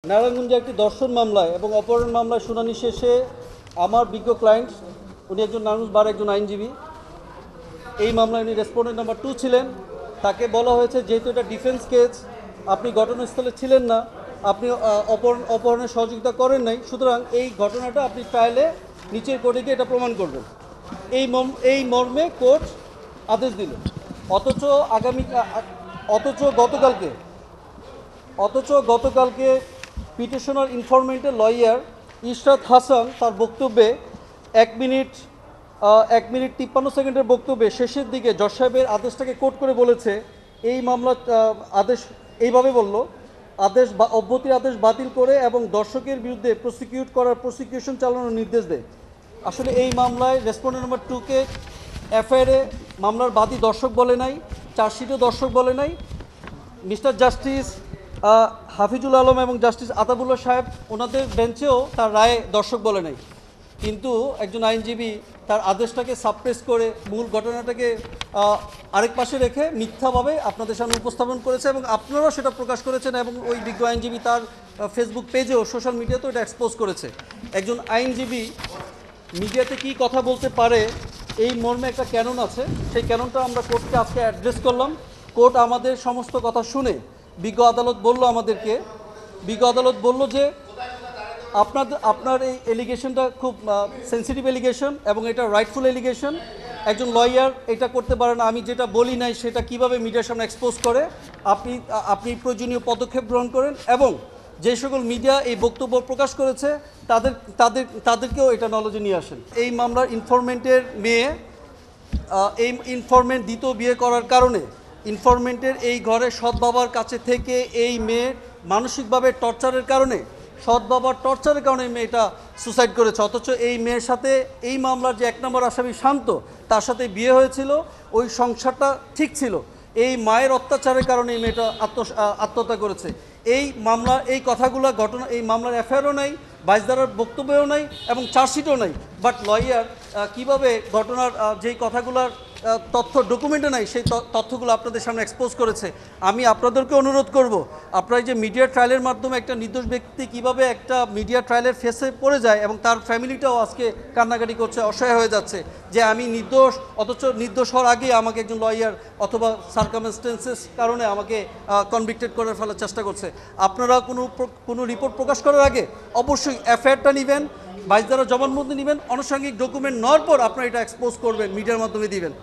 নারায়ণগঞ্জে একটি ধর্ষণ মামলায় এবং অপহরণ মামলায় শুনানি শেষে আমার বিজ্ঞ ক্লায়েন্ট, উনি একজন নারায়ণগঞ্জ বার একজন আইনজীবী, এই মামলায় উনি রেসপন্ডেন্ট নাম্বার 2 ছিলেন। তাকে বলা হয়েছে যেহেতু এটা ডিফেন্স কেস, আপনি ঘটনাস্থলে ছিলেন না, আপনি অপহরণের সহযোগিতা করেন নাই, সুতরাং এই ঘটনাটা আপনি ট্রায়ালে নিচের কোর্টে গিয়ে এটা প্রমাণ করবেন। এই মর্মে কোর্ট আদেশ দিল। অথচ গতকালকে পিটিশনার ইনফরমেন্টের লয়ার ইশরাত হাসান তার বক্তব্যে 1 মিনিট 53 সেকেন্ডের বক্তব্যে শেষের দিকে জজ সাহেবের আদেশটাকে কোট করে বলেছে, এই মামলা আদেশ এইভাবে বলল, অব্যাহতির আদেশ বাতিল করে এবং দর্শকের বিরুদ্ধে প্রসিকিউশন চালানোর নির্দেশ দেয়। আসলে এই মামলায় রেসপন্ডেন্ট নাম্বার 2-কে এফআইআরে মামলার বাদী দর্শক বলে নাই, চার্জশিটও দর্শক বলে নাই। মিস্টার জাস্টিস হাফিজুল আলম এবং জাস্টিস আতাবুল্লাহ সাহেব ওনাদের বেঞ্চেও তার রায়ে দর্শক বলে নাই, কিন্তু একজন আইনজীবী তার আদেশটাকে সাপ্রেস করে মূল ঘটনাটাকে আরেক পাশে রেখে মিথ্যাভাবে আপনাদের সামনে উপস্থাপন করেছে এবং আপনারাও সেটা প্রকাশ করেছেন এবং ওই বিজ্ঞ আইনজীবী তার ফেসবুক পেজেও সোশ্যাল মিডিয়াতেও এটা এক্সপোজ করেছে। একজন আইনজীবী মিডিয়াতে কি কথা বলতে পারে এই মর্মে একটা ক্যানন আছে, সেই ক্যাননটা আমরা কোর্টকে আজকে অ্যাড্রেস করলাম। কোর্ট আমাদের সমস্ত কথা শুনে বিজ্ঞ আদালত বলল যে আপনার এই এলিগেশনটা খুব সেন্সিটিভ এলিগেশন এবং এটা রাইটফুল এলিগেশন। একজন লয়ার এটা করতে পারে না, আমি যেটা বলি নাই সেটা কিভাবে মিডিয়ার সামনে এক্সপোজ করে, আপনি প্রয়োজনীয় পদক্ষেপ গ্রহণ করেন এবং যে সকল মিডিয়া এই বক্তব্য প্রকাশ করেছে তাদেরকেও এটা নলেজে নিয়ে আসেন। এই মামলার ইনফরমেন্টের মেয়ে, এই ইনফরমেন্ট দ্বিতীয় বিয়ে করার কারণে ইনফরমেন্টের এই ঘরে সৎ বাবার কাছে থেকে এই মেয়ের মানসিকভাবে টর্চারের কারণে এই মেয়েটা সুসাইড করেছে। অথচ এই মেয়ের সাথে এই মামলার যে 1 নম্বর আসামি শান্ত, তার সাথে বিয়ে হয়েছিল, ওই সংসারটা ঠিক ছিল। এই মায়ের অত্যাচারের কারণে এই মেয়েটা আত্মহত্যা করেছে। এই মামলার এফআইআরও নাই, বাইজদারার বক্তব্যও নাই এবং চার্জশিটও নাই। বাট লয়ার কীভাবে ঘটনার যেই কথাগুলোর তথ্য ডকুমেন্টে নাই সেই তথ্যগুলো আপনাদের সামনে এক্সপোজ করেছে। আমি আপনাদেরকে অনুরোধ করব, আপনারা যে মিডিয়া ট্রায়ালের মাধ্যমে একটা নির্দোষ ব্যক্তি কিভাবে একটা মিডিয়া ট্রায়ালের ফেসে পড়ে যায় এবং তার ফ্যামিলিটাও আজকে কান্নাকাটি করছে, অসহায় হয়ে যাচ্ছে যে আমি নির্দোষ, অথচ নির্দোষ হওয়ার আগেই আমাকে একজন লয়ার অথবা সার্কামস্টেন্সেস কারণে আমাকে কনভিক্টেড করে ফেলার চেষ্টা করছে। আপনারা কোনো রিপোর্ট প্রকাশ করার আগে অবশ্যই এফআইআরটা নেবেন, বাইজদারা জবানবন্দি নেবেন, আনুষঙ্গিক ডকুমেন্ট নেওয়ার পর আপনারা এটা এক্সপোজ করবেন, মিডিয়ার মাধ্যমে দিবেন।